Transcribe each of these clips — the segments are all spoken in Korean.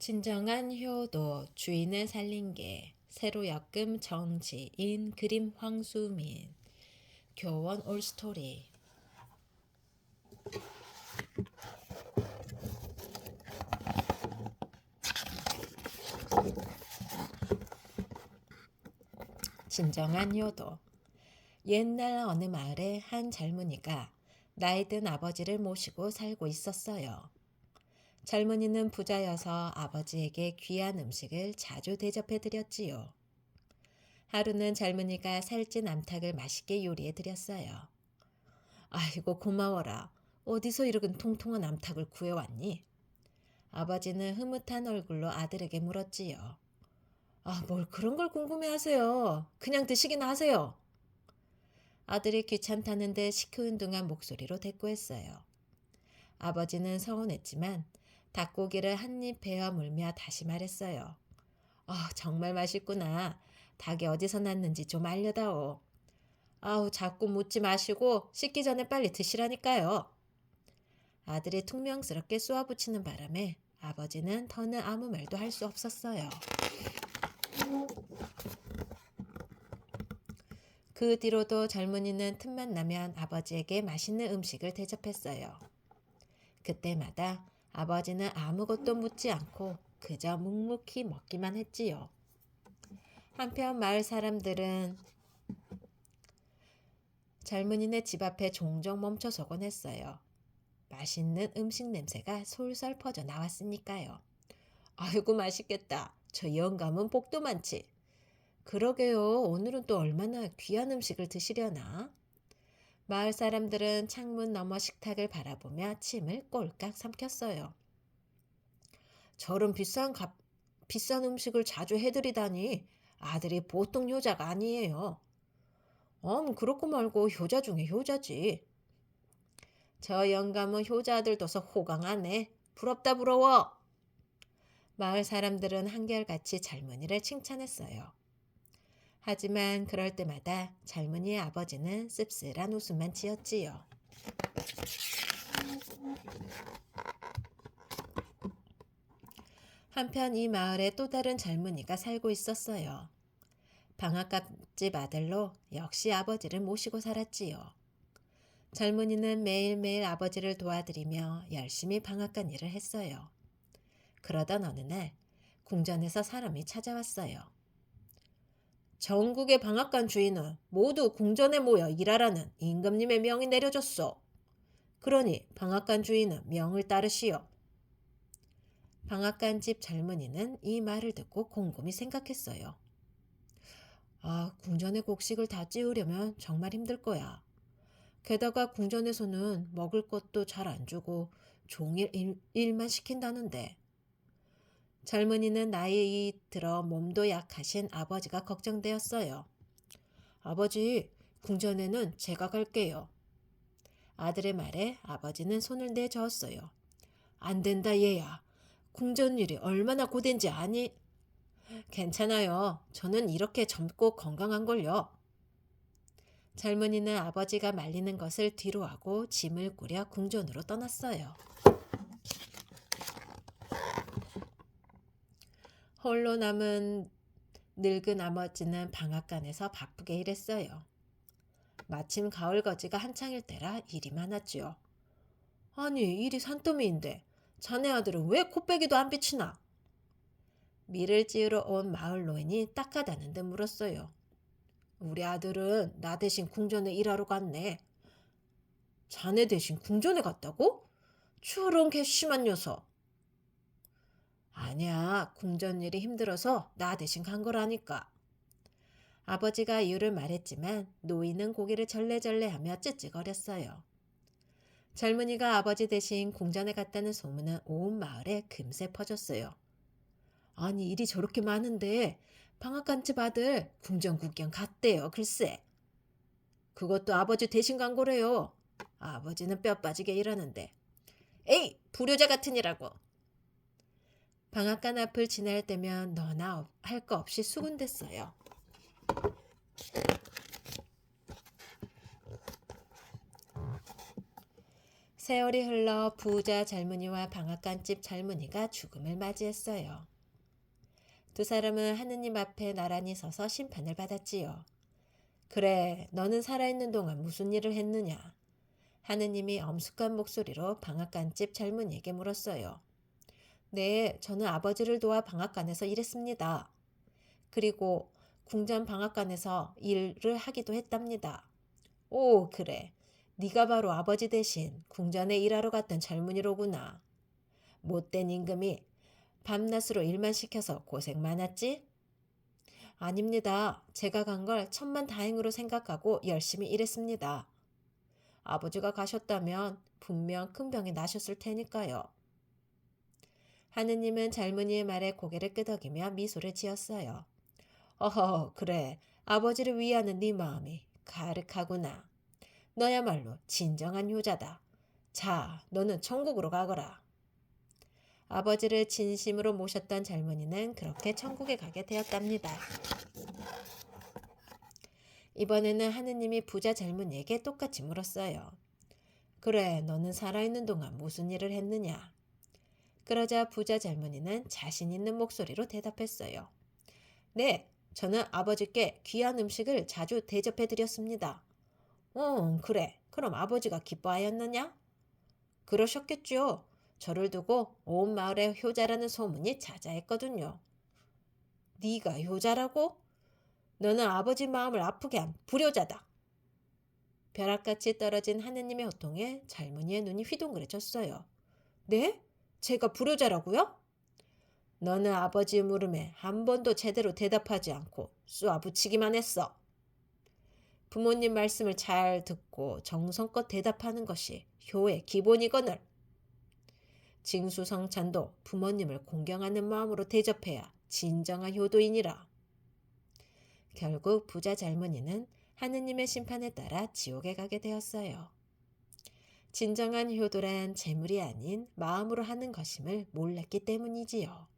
진정한 효도, 주인을 살린 게, 새로 엮음 정지인, 그림 황수민, 교원 올스토리. 진정한 효도. 옛날 어느 마을에 한 젊은이가 나이 든 아버지를 모시고 살고 있었어요. 젊은이는 부자여서 아버지에게 귀한 음식을 자주 대접해 드렸지요. 하루는 젊은이가 살찐 암탉을 맛있게 요리해 드렸어요. 아이고 고마워라. 어디서 이렇게 통통한 암탉을 구해왔니? 아버지는 흐뭇한 얼굴로 아들에게 물었지요. 뭘 그런 걸 궁금해하세요. 그냥 드시긴 하세요. 아들이 귀찮다는데 시큰둥한 목소리로 대꾸했어요. 아버지는 서운했지만 닭고기를 한 입 베어 물며 다시 말했어요. 정말 맛있구나. 닭이 어디서 났는지 좀 알려다오. 자꾸 묻지 마시고 씻기 전에 빨리 드시라니까요. 아들이 퉁명스럽게 쏘아붙이는 바람에 아버지는 더는 아무 말도 할 수 없었어요. 그 뒤로도 젊은이는 틈만 나면 아버지에게 맛있는 음식을 대접했어요. 그때마다 아버지는 아무것도 묻지 않고 그저 묵묵히 먹기만 했지요. 한편 마을 사람들은 젊은이네 집 앞에 종종 멈춰서곤 했어요. 맛있는 음식 냄새가 솔솔 퍼져 나왔으니까요. 아이고 맛있겠다. 저 영감은 복도 많지. 그러게요. 오늘은 또 얼마나 귀한 음식을 드시려나? 마을 사람들은 창문 너머 식탁을 바라보며 침을 꼴깍 삼켰어요. 저런 비싼 음식을 자주 해드리다니 아들이 보통 효자가 아니에요. 그렇고 말고 효자 중에 효자지. 저 영감은 효자 아들 둬서 호강하네. 부럽다 부러워. 마을 사람들은 한결같이 젊은이를 칭찬했어요. 하지만 그럴 때마다 젊은이의 아버지는 씁쓸한 웃음만 지었지요. 한편 이 마을에 또 다른 젊은이가 살고 있었어요. 방앗간집 아들로 역시 아버지를 모시고 살았지요. 젊은이는 매일매일 아버지를 도와드리며 열심히 방앗간 일을 했어요. 그러던 어느 날 궁전에서 사람이 찾아왔어요. 전국의 방앗간 주인은 모두 궁전에 모여 일하라는 임금님의 명이 내려졌소. 그러니 방앗간 주인은 명을 따르시오. 방앗간집 젊은이는 이 말을 듣고 곰곰이 생각했어요. 궁전의 곡식을 다 찌우려면 정말 힘들 거야. 게다가 궁전에서는 먹을 것도 잘 안 주고 종일 일만 시킨다는데. 젊은이는 나이 들어 몸도 약하신 아버지가 걱정되었어요. 아버지, 궁전에는 제가 갈게요. 아들의 말에 아버지는 손을 내저었어요. 안 된다 얘야. 궁전 일이 얼마나 고된지 아니? 괜찮아요. 저는 이렇게 젊고 건강한걸요. 젊은이는 아버지가 말리는 것을 뒤로하고 짐을 꾸려 궁전으로 떠났어요. 홀로 남은 늙은 아버지는 방앗간에서 바쁘게 일했어요. 마침 가을거지가 한창일 때라 일이 많았지요. 아니, 일이 산더미인데 자네 아들은 왜 코빼기도 안 비치나? 밀을 찌우러 온 마을 노인이 딱하다는 듯 물었어요. 우리 아들은 나 대신 궁전에 일하러 갔네. 자네 대신 궁전에 갔다고? 저런 괘씸한 녀석. 아니야, 궁전 일이 힘들어서 나 대신 간 거라니까. 아버지가 이유를 말했지만 노인은 고개를 절레절레하며 찌찌거렸어요. 젊은이가 아버지 대신 궁전에 갔다는 소문은 온 마을에 금세 퍼졌어요. 아니 일이 저렇게 많은데 방앗간집 아들 궁전 구경 갔대요. 글쎄. 그것도 아버지 대신 간 거래요. 아버지는 뼈 빠지게 일하는데. 에이 불효자 같으니라고. 방앗간 앞을 지날 때면 너나 할 거 없이 수군댔어요. 세월이 흘러 부자 젊은이와 방앗간집 젊은이가 죽음을 맞이했어요. 두 사람은 하느님 앞에 나란히 서서 심판을 받았지요. 그래, 너는 살아있는 동안 무슨 일을 했느냐? 하느님이 엄숙한 목소리로 방앗간집 젊은이에게 물었어요. 네, 저는 아버지를 도와 방앗간에서 일했습니다. 그리고 궁전 방앗간에서 일을 하기도 했답니다. 오, 그래. 네가 바로 아버지 대신 궁전에 일하러 갔던 젊은이로구나. 못된 임금이 밤낮으로 일만 시켜서 고생 많았지? 아닙니다. 제가 간 걸 천만다행으로 생각하고 열심히 일했습니다. 아버지가 가셨다면 분명 큰 병이 나셨을 테니까요. 하느님은 젊은이의 말에 고개를 끄덕이며 미소를 지었어요. 어허, 그래. 아버지를 위하는 네 마음이 가득하구나. 너야말로 진정한 효자다. 자, 너는 천국으로 가거라. 아버지를 진심으로 모셨던 젊은이는 그렇게 천국에 가게 되었답니다. 이번에는 하느님이 부자 젊은이에게 똑같이 물었어요. 그래, 너는 살아있는 동안 무슨 일을 했느냐? 그러자 부자 젊은이는 자신 있는 목소리로 대답했어요. 네, 저는 아버지께 귀한 음식을 자주 대접해드렸습니다. 그래. 그럼 아버지가 기뻐하였느냐? 그러셨겠죠. 저를 두고 온 마을에 효자라는 소문이 자자했거든요. 네가 효자라고? 너는 아버지 마음을 아프게 한 불효자다. 벼락같이 떨어진 하느님의 호통에 젊은이의 눈이 휘둥그레졌어요. 네? 제가 불효자라고요? 너는 아버지의 물음에 한 번도 제대로 대답하지 않고 쏘아붙이기만 했어. 부모님 말씀을 잘 듣고 정성껏 대답하는 것이 효의 기본이거늘. 징수성찬도 부모님을 공경하는 마음으로 대접해야 진정한 효도이니라. 결국 부자 젊은이는 하느님의 심판에 따라 지옥에 가게 되었어요. 진정한 효도란 재물이 아닌 마음으로 하는 것임을 몰랐기 때문이지요.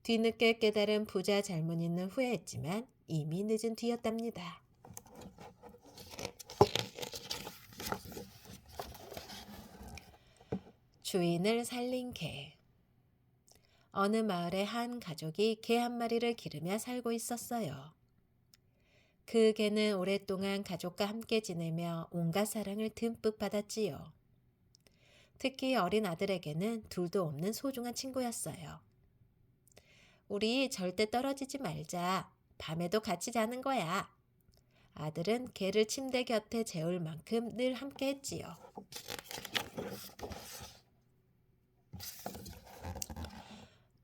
뒤늦게 깨달은 부자 젊은이는 후회했지만 이미 늦은 뒤였답니다. 주인을 살린 개. 어느 마을에 한 가족이 개 한 마리를 기르며 살고 있었어요. 그 개는 오랫동안 가족과 함께 지내며 온갖 사랑을 듬뿍 받았지요. 특히 어린 아들에게는 둘도 없는 소중한 친구였어요. 우리 절대 떨어지지 말자. 밤에도 같이 자는 거야. 아들은 개를 침대 곁에 재울 만큼 늘 함께 했지요.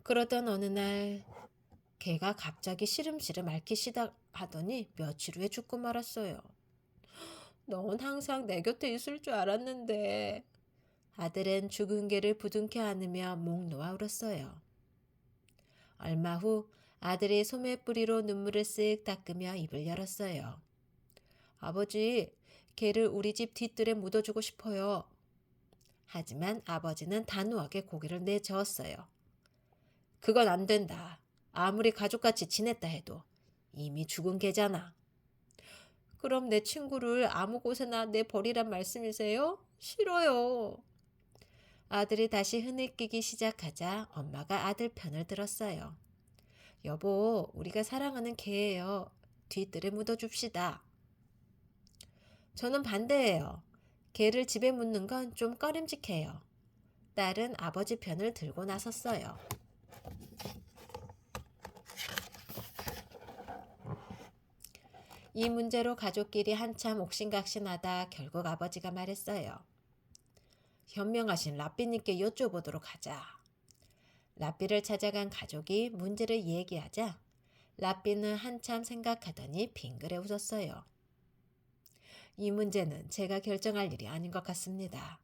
그러던 어느 날 개가 갑자기 시름시름 앓기 시작하더니 며칠 후에 죽고 말았어요. 넌 항상 내 곁에 있을 줄 알았는데. 아들은 죽은 개를 부둥켜 안으며 목 놓아 울었어요. 얼마 후 아들이 소매뿌리로 눈물을 쓱 닦으며 입을 열었어요. 아버지, 개를 우리 집 뒷뜰에 묻어주고 싶어요. 하지만 아버지는 단호하게 고개를 내저었어요. 그건 안 된다. 아무리 가족같이 지냈다 해도 이미 죽은 개잖아. 그럼 내 친구를 아무 곳에나 내버리란 말씀이세요? 싫어요. 아들이 다시 흐느끼기 시작하자 엄마가 아들 편을 들었어요. 여보, 우리가 사랑하는 개예요. 뒷뜰에 묻어줍시다. 저는 반대예요. 개를 집에 묻는 건 좀 꺼림직해요. 딸은 아버지 편을 들고 나섰어요. 이 문제로 가족끼리 한참 옥신각신하다 결국 아버지가 말했어요. 현명하신 라삐님께 여쭤보도록 하자. 라삐를 찾아간 가족이 문제를 얘기하자 라삐는 한참 생각하더니 빙그레 웃었어요. 이 문제는 제가 결정할 일이 아닌 것 같습니다.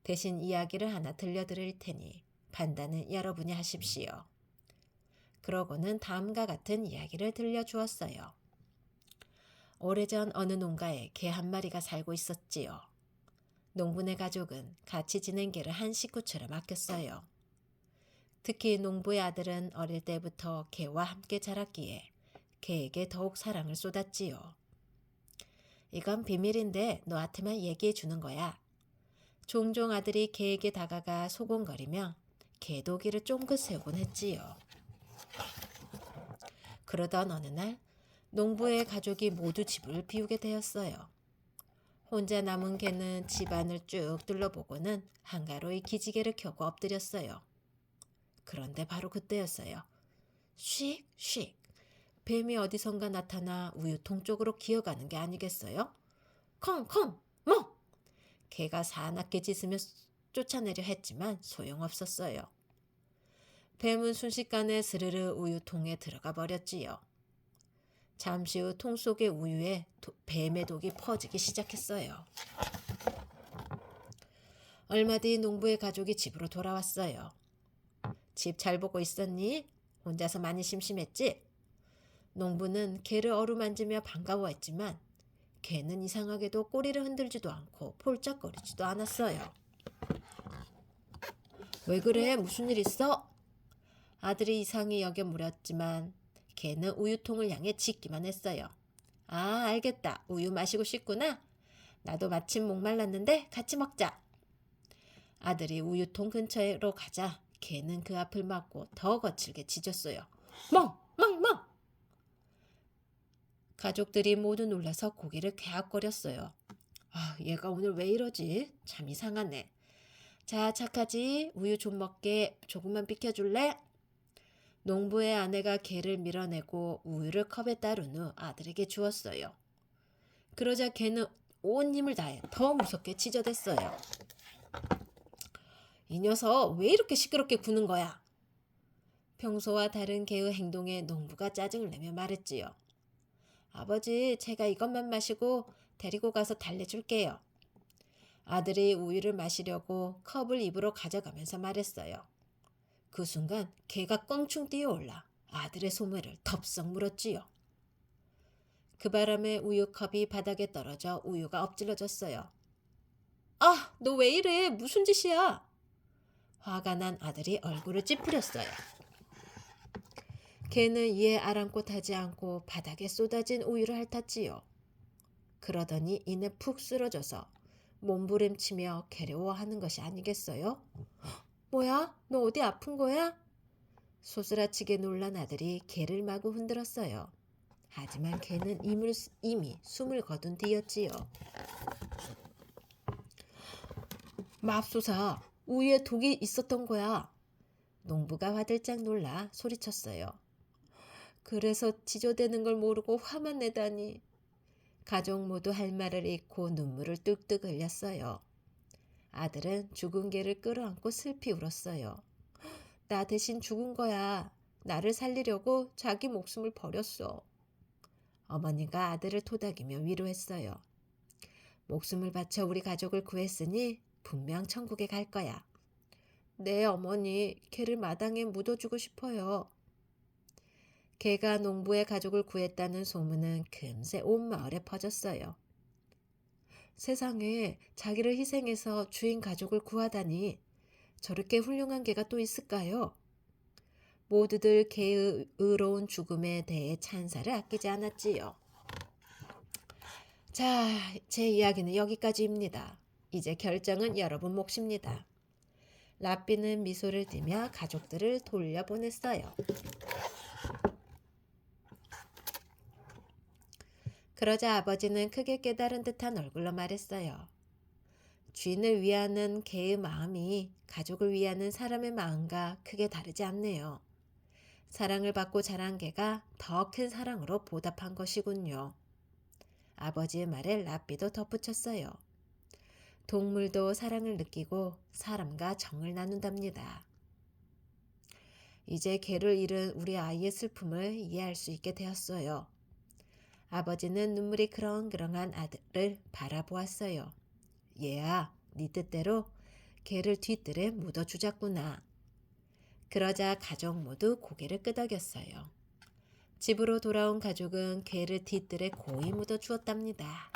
대신 이야기를 하나 들려드릴 테니 판단은 여러분이 하십시오. 그러고는 다음과 같은 이야기를 들려주었어요. 오래전 어느 농가에 개 한 마리가 살고 있었지요. 농부네 가족은 같이 지낸 개를 한 식구처럼 아꼈어요. 특히 농부의 아들은 어릴 때부터 개와 함께 자랐기에 개에게 더욱 사랑을 쏟았지요. 이건 비밀인데 너한테만 얘기해 주는 거야. 종종 아들이 개에게 다가가 소곤거리며 개도기를 쫑긋 세우곤 했지요. 그러던 어느 날 농부의 가족이 모두 집을 비우게 되었어요. 혼자 남은 개는 집안을 쭉 둘러보고는 한가로이 기지개를 켜고 엎드렸어요. 그런데 바로 그때였어요. 씩, 씩. 뱀이 어디선가 나타나 우유통 쪽으로 기어가는 게 아니겠어요? 컹컹, 멍! 개가 사납게 짖으며 쫓아내려 했지만 소용없었어요. 뱀은 순식간에 스르르 우유통에 들어가 버렸지요. 잠시 후 통 속의 우유에 뱀의 독이 퍼지기 시작했어요. 얼마 뒤 농부의 가족이 집으로 돌아왔어요. 집 잘 보고 있었니? 혼자서 많이 심심했지? 농부는 개를 어루만지며 반가워했지만 개는 이상하게도 꼬리를 흔들지도 않고 폴짝거리지도 않았어요. 왜 그래? 무슨 일 있어? 아들이 이상히 여겨 물었지만 개는 우유통을 향해 짖기만 했어요. 아, 알겠다. 우유 마시고 싶구나. 나도 마침 목말랐는데 같이 먹자. 아들이 우유통 근처로 가자 개는 그 앞을 막고 더 거칠게 짖었어요. 멍! 멍! 멍! 가족들이 모두 놀라서 고개를 갸웃거렸어요. 아, 얘가 오늘 왜 이러지? 참 이상하네. 자, 착하지? 우유 좀 먹게 조금만 비켜줄래? 농부의 아내가 개를 밀어내고 우유를 컵에 따른 후 아들에게 주었어요. 그러자 개는 온 힘을 다해 더 무섭게 짖어댔어요. 이 녀석 왜 이렇게 시끄럽게 구는 거야? 평소와 다른 개의 행동에 농부가 짜증을 내며 말했지요. 아버지, 제가 이것만 마시고 데리고 가서 달래줄게요. 아들이 우유를 마시려고 컵을 입으로 가져가면서 말했어요. 그 순간 개가 껑충 뛰어올라 아들의 소매를 덥석 물었지요. 그 바람에 우유컵이 바닥에 떨어져 우유가 엎질러졌어요. 아, 너 왜 이래? 무슨 짓이야? 화가 난 아들이 얼굴을 찌푸렸어요. 개는 이에 아랑곳하지 않고 바닥에 쏟아진 우유를 핥았지요. 그러더니 이내 푹 쓰러져서 몸부림치며 괴로워하는 것이 아니겠어요? 뭐야? 너 어디 아픈 거야? 소스라치게 놀란 아들이 개를 마구 흔들었어요. 하지만 개는 이미 숨을 거둔 뒤였지요. 맙소사, 우유에 독이 있었던 거야. 농부가 화들짝 놀라 소리쳤어요. 그래서 지저대는 걸 모르고 화만 내다니. 가족 모두 할 말을 잃고 눈물을 뚝뚝 흘렸어요. 아들은 죽은 개를 끌어안고 슬피 울었어요. 나 대신 죽은 거야. 나를 살리려고 자기 목숨을 버렸어. 어머니가 아들을 토닥이며 위로했어요. 목숨을 바쳐 우리 가족을 구했으니 분명 천국에 갈 거야. 네, 어머니, 개를 마당에 묻어주고 싶어요. 개가 농부의 가족을 구했다는 소문은 금세 온 마을에 퍼졌어요. 세상에 자기를 희생해서 주인 가족을 구하다니 저렇게 훌륭한 개가 또 있을까요? 모두들 개의 의로운 죽음에 대해 찬사를 아끼지 않았지요. 자, 제 이야기는 여기까지입니다. 이제 결정은 여러분 몫입니다. 라삐는 미소를 띠며 가족들을 돌려보냈어요. 그러자 아버지는 크게 깨달은 듯한 얼굴로 말했어요. 주인을 위하는 개의 마음이 가족을 위하는 사람의 마음과 크게 다르지 않네요. 사랑을 받고 자란 개가 더 큰 사랑으로 보답한 것이군요. 아버지의 말에 라삐도 덧붙였어요. 동물도 사랑을 느끼고 사람과 정을 나눈답니다. 이제 개를 잃은 우리 아이의 슬픔을 이해할 수 있게 되었어요. 아버지는 눈물이 그렁그렁한 아들을 바라보았어요. 얘야, 네 뜻대로 개를 뒤뜰에 묻어주자꾸나. 그러자 가족 모두 고개를 끄덕였어요. 집으로 돌아온 가족은 개를 뒤뜰에 고이 묻어주었답니다.